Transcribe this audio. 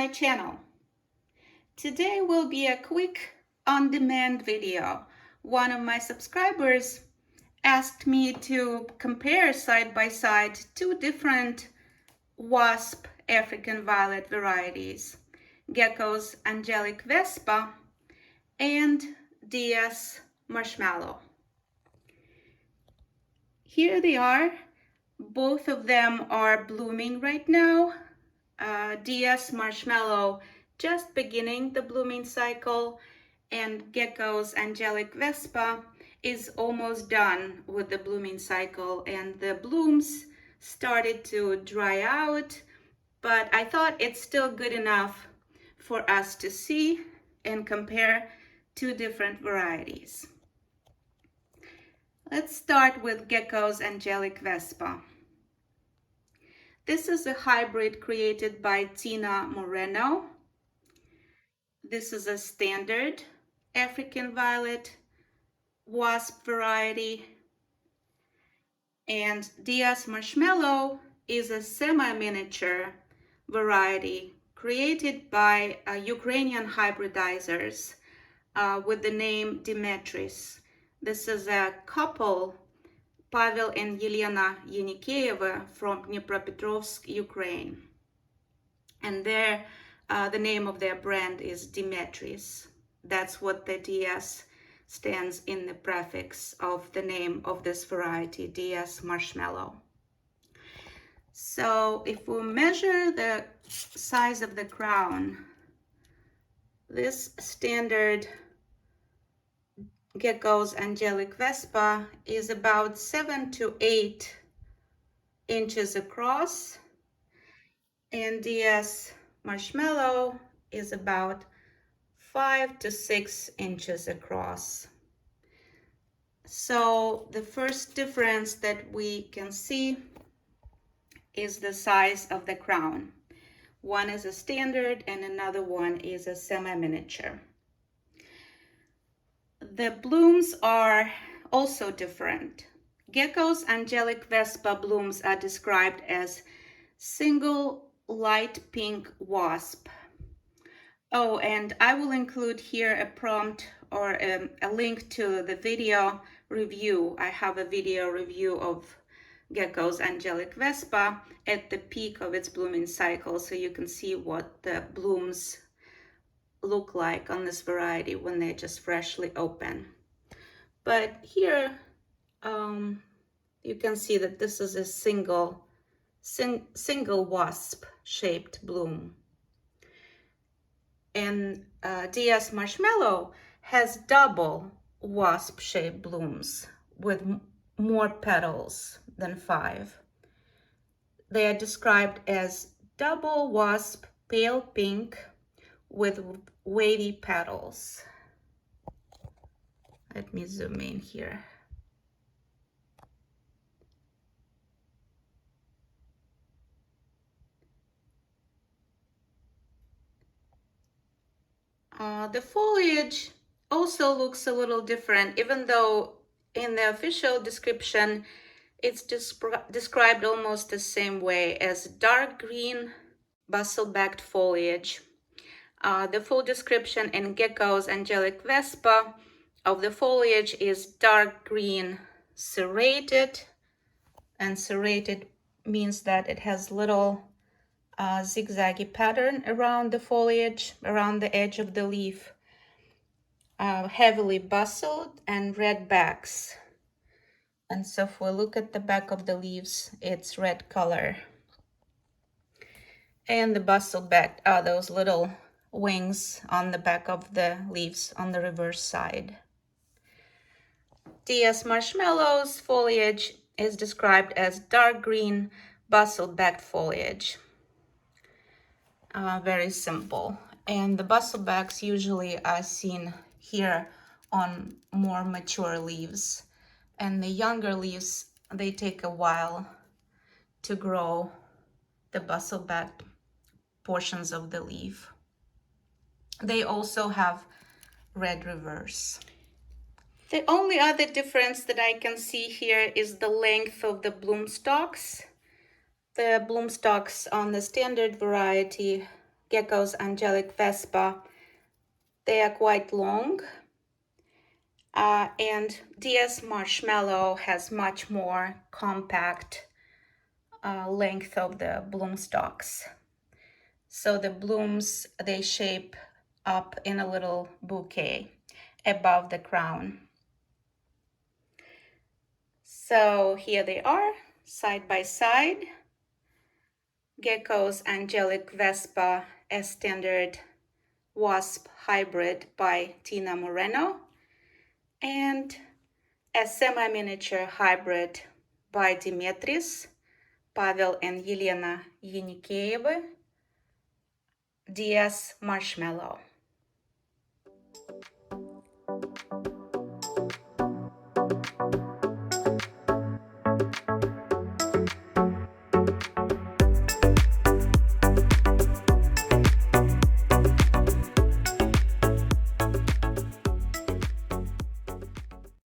my channel. Today will be a quick on-demand video. One of my subscribers asked me to compare side by side two different wasp African violet varieties, Gecko's Angelic Vespa and DS-Marshmallow. Here they are. Both of them are blooming right now. DS-Marshmallow just beginning the blooming cycle, and Gecko's Angelic Vespa is almost done with the blooming cycle, and the blooms started to dry out, but I thought it's still good enough for us to see and compare two different varieties. Let's start with Gecko's Angelic Vespa. This is a hybrid created by Moreno. This is a standard African violet wasp variety. And DS-Marshmallow is a semi-miniature variety created by Ukrainian hybridizers with the name Dimetris. This is a couple, Pavel and Yelena Yenikeyeva from Dnipropetrovsk, Ukraine. And the name of their brand is Dimetris. That's what the DS stands in the prefix of the name of this variety, DS-Marshmallow. So if we measure the size of the crown, this standard Gecko's Angelic Vespa is about 7 to 8 inches across, and DS-Marshmallow is about 5 to 6 inches across. So the first difference that we can see is the size of the crown. One is a standard and another one is a semi-miniature. The blooms are also different. Gecko's Angelic Vespa blooms are described as single light pink wasp. Oh, and I will include here a prompt or a link to the video review. I have a video review of Gecko's Angelic Vespa at the peak of its blooming cycle, so you can see what the blooms look like on this variety when they're just freshly open. But here you can see that this is a single wasp shaped bloom. And DS-Marshmallow has double wasp shaped blooms with more petals than 5. They are described as double wasp pale pink with wavy petals. Let me zoom in here. The foliage also looks a little different, even though in the official description it's described almost the same way as dark green bustle-backed foliage. The full description in Gecko's Angelic Vespa of the foliage is dark green serrated, and serrated means that it has little zigzaggy pattern around the foliage, around the edge of the leaf, heavily bustled and red backs. And so if we look at the back of the leaves, it's red color. And the bustle back are those little wings on the back of the leaves on the reverse side. DS-Marshmallow's foliage is described as dark green bustle-backed foliage. Very simple. And the bustlebacks usually are seen here on more mature leaves. And the younger leaves, they take a while to grow the bustle-backed portions of the leaf. They also have red reverse. The only other difference that I can see here is the length of the bloomstalks. The bloomstalks on the standard variety, Gecko's Angelic Vespa, they are quite long. And DS-Marshmallow has much more compact length of the Bloomstalks. So the blooms, they shape up in a little bouquet above the crown. So here they are, side by side. Gecko's Angelic Vespa, a standard wasp hybrid by Tina Moreno, and a semi-miniature hybrid by Dimetris, Pavel and Yelena Yenikeyeva, DS-Marshmallow.